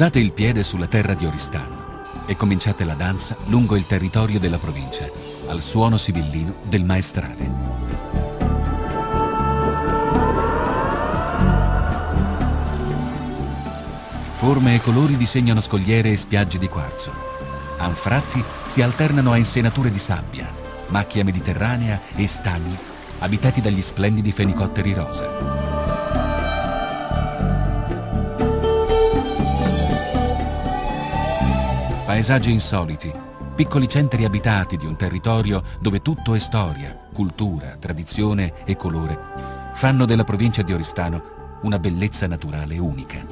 Posate il piede sulla terra di Oristano e cominciate la danza lungo il territorio della provincia, al suono sibillino del maestrale. Forme e colori disegnano scogliere e spiagge di quarzo. Anfratti si alternano a insenature di sabbia, macchia mediterranea e stagni abitati dagli splendidi fenicotteri rosa. Paesaggi insoliti, piccoli centri abitati di un territorio dove tutto è storia, cultura, tradizione e colore, fanno della provincia di Oristano una bellezza naturale unica.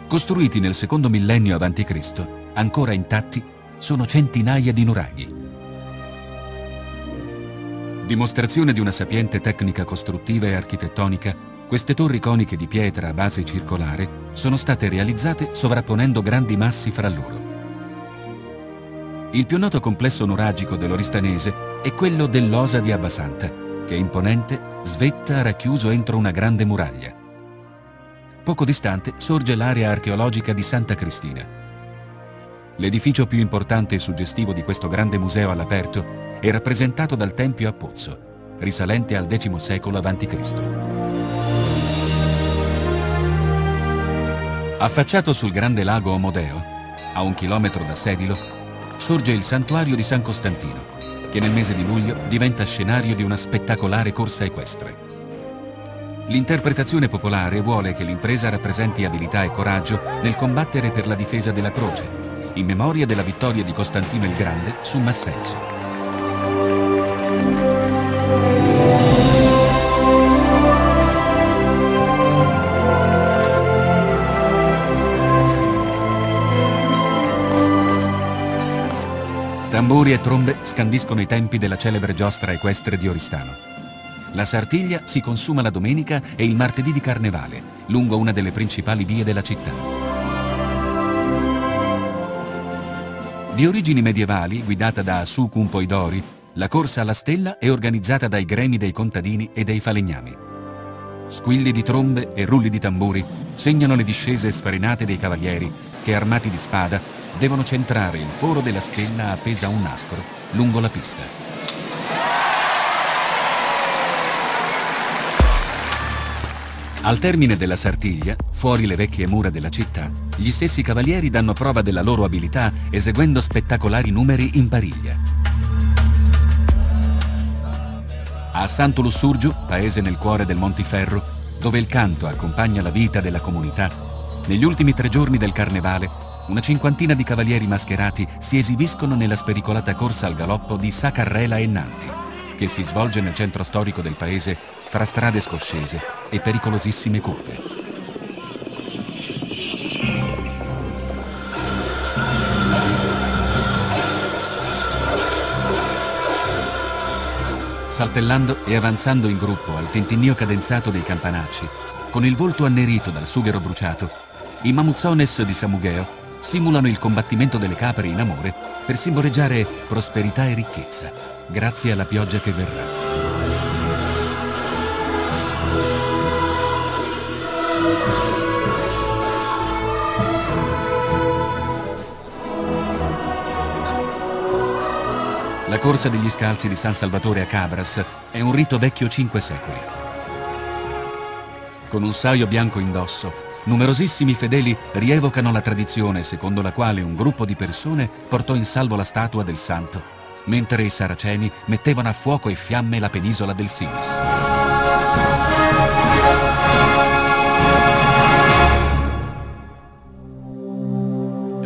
Costruiti nel secondo millennio a.C., ancora intatti, sono centinaia di nuraghi. Dimostrazione di una sapiente tecnica costruttiva e architettonica, queste torri coniche di pietra a base circolare sono state realizzate sovrapponendo grandi massi fra loro. Il più noto complesso nuragico dell'Oristanese è quello dell'Osa di Abbasanta, che imponente svetta racchiuso entro una grande muraglia. Poco distante sorge l'area archeologica di Santa Cristina. L'edificio più importante e suggestivo di questo grande museo all'aperto è rappresentato dal Tempio a Pozzo, risalente al X secolo a.C. Affacciato sul grande lago Omodeo, a 1 chilometro da Sedilo, sorge il santuario di San Costantino, che nel mese di luglio diventa scenario di una spettacolare corsa equestre. L'interpretazione popolare vuole che l'impresa rappresenti abilità e coraggio nel combattere per la difesa della croce, in memoria della vittoria di Costantino il Grande su Massenzo. Tamburi e trombe scandiscono i tempi della celebre giostra equestre di Oristano. La Sartiglia si consuma la domenica e il martedì di Carnevale, lungo una delle principali vie della città. Di origini medievali, guidata da Sucum Poidori, la corsa alla stella è organizzata dai gremi dei contadini e dei falegnami. Squilli di trombe e rulli di tamburi segnano le discese sfarinate dei cavalieri che, armati di spada, devono centrare il foro della stella appesa a un nastro lungo la pista. Al termine della Sartiglia, fuori le vecchie mura della città, gli stessi cavalieri danno prova della loro abilità eseguendo spettacolari numeri in pariglia. A Santo Lussurgiu, paese nel cuore del Montiferru, dove il canto accompagna la vita della comunità, negli ultimi 3 giorni del Carnevale, una cinquantina di cavalieri mascherati si esibiscono nella spericolata corsa al galoppo di Sacarrela e Nanti, che si svolge nel centro storico del paese fra strade scoscese e pericolosissime curve. Saltellando e avanzando in gruppo al tintinnio cadenzato dei campanacci, con il volto annerito dal sughero bruciato, i mamuzzones di Samugheo simulano il combattimento delle capre in amore per simboleggiare prosperità e ricchezza, grazie alla pioggia che verrà. La corsa degli scalzi di San Salvatore a Cabras è un rito vecchio 5 secoli. Con un saio bianco indosso, numerosissimi fedeli rievocano la tradizione secondo la quale un gruppo di persone portò in salvo la statua del santo, mentre i saraceni mettevano a fuoco e fiamme la penisola del Sinis.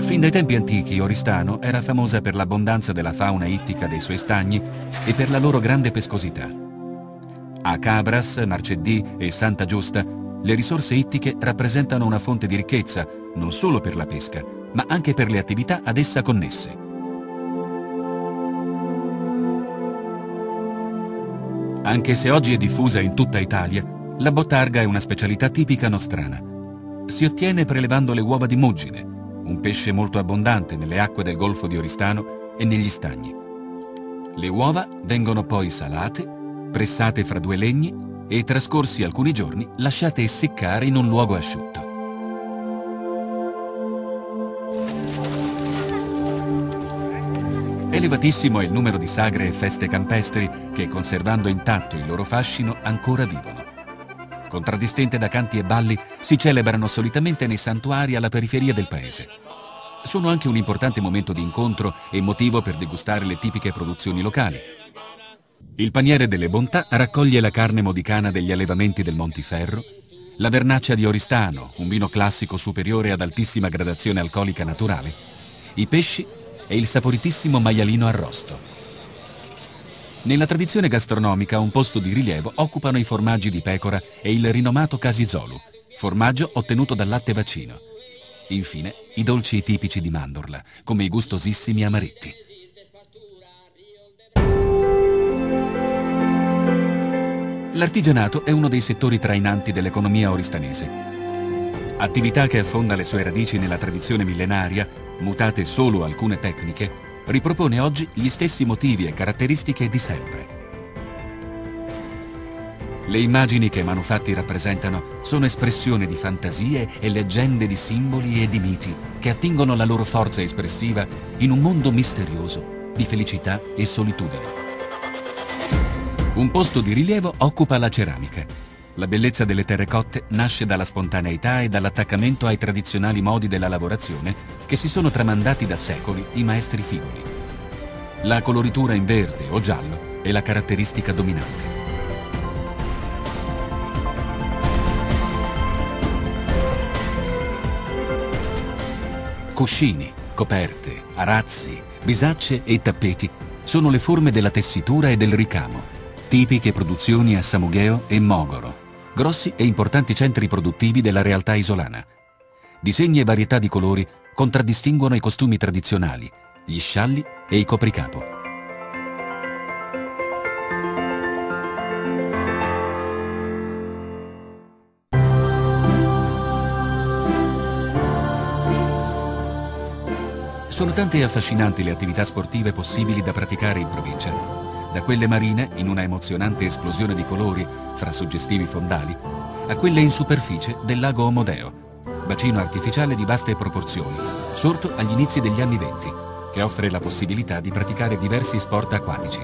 Fin dai tempi antichi Oristano era famosa per l'abbondanza della fauna ittica dei suoi stagni e per la loro grande pescosità. A Cabras, Marcedì e Santa Giusta le risorse ittiche rappresentano una fonte di ricchezza non solo per la pesca, ma anche per le attività ad essa connesse. Anche se oggi è diffusa in tutta Italia, la bottarga è una specialità tipica nostrana. Si ottiene prelevando le uova di muggine, un pesce molto abbondante nelle acque del Golfo di Oristano e negli stagni. Le uova vengono poi salate, pressate fra due legni e, trascorsi alcuni giorni, lasciate essiccare in un luogo asciutto. Elevatissimo è il numero di sagre e feste campestri che, conservando intatto il loro fascino, ancora vivono. Contraddistinte da canti e balli, si celebrano solitamente nei santuari alla periferia del paese. Sono anche un importante momento di incontro e motivo per degustare le tipiche produzioni locali. Il paniere delle bontà raccoglie la carne modicana degli allevamenti del Montiferru, la vernaccia di Oristano, un vino classico superiore ad altissima gradazione alcolica naturale, i pesci e il saporitissimo maialino arrosto. Nella tradizione gastronomica un posto di rilievo occupano i formaggi di pecora e il rinomato Casizolu, formaggio ottenuto dal latte vaccino. Infine, i dolci tipici di Mandorla, come i gustosissimi amaretti. L'artigianato è uno dei settori trainanti dell'economia oristanese. Attività che affonda le sue radici nella tradizione millenaria, mutate solo alcune tecniche, ripropone oggi gli stessi motivi e caratteristiche di sempre. Le immagini che i manufatti rappresentano sono espressione di fantasie e leggende di simboli e di miti che attingono la loro forza espressiva in un mondo misterioso di felicità e solitudine. Un posto di rilievo occupa la ceramica. La bellezza delle terrecotte nasce dalla spontaneità e dall'attaccamento ai tradizionali modi della lavorazione che si sono tramandati da secoli i maestri figoli. La coloritura in verde o giallo è la caratteristica dominante. Cuscini, coperte, arazzi, bisacce e tappeti sono le forme della tessitura e del ricamo, tipiche produzioni a Samugheo e Mogoro, grossi e importanti centri produttivi della realtà isolana. Disegni e varietà di colori contraddistinguono i costumi tradizionali, gli scialli e i copricapo. Sono tante e affascinanti le attività sportive possibili da praticare in provincia. Da quelle marine, in una emozionante esplosione di colori fra suggestivi fondali, a quelle in superficie del lago Omodeo, bacino artificiale di vaste proporzioni, sorto agli inizi degli anni '20, che offre la possibilità di praticare diversi sport acquatici.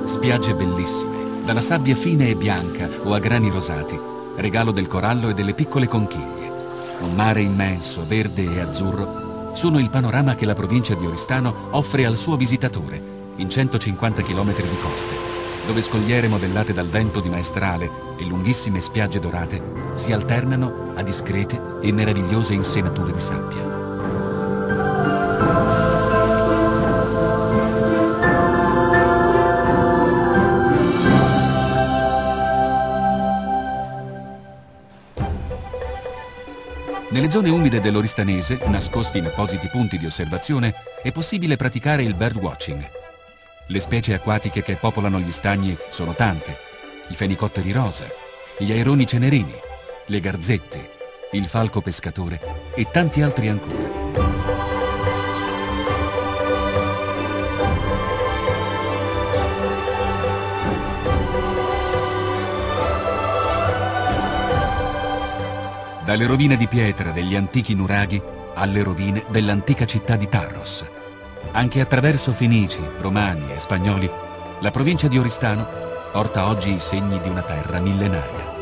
Spiagge bellissime, dalla sabbia fine e bianca o a grani rosati, regalo del corallo e delle piccole conchiglie. Un mare immenso, verde e azzurro, sono il panorama che la provincia di Oristano offre al suo visitatore in 150 km di coste, dove scogliere modellate dal vento di maestrale e lunghissime spiagge dorate si alternano a discrete e meravigliose insenature di sabbia. Nelle zone umide dell'Oristanese, nascosti in appositi punti di osservazione, è possibile praticare il birdwatching. Le specie acquatiche che popolano gli stagni sono tante: i fenicotteri rosa, gli aironi cenerini, le garzette, il falco pescatore e tanti altri ancora. Dalle rovine di pietra degli antichi nuraghi alle rovine dell'antica città di Tarros. Anche attraverso Fenici, Romani e Spagnoli, la provincia di Oristano porta oggi i segni di una terra millenaria.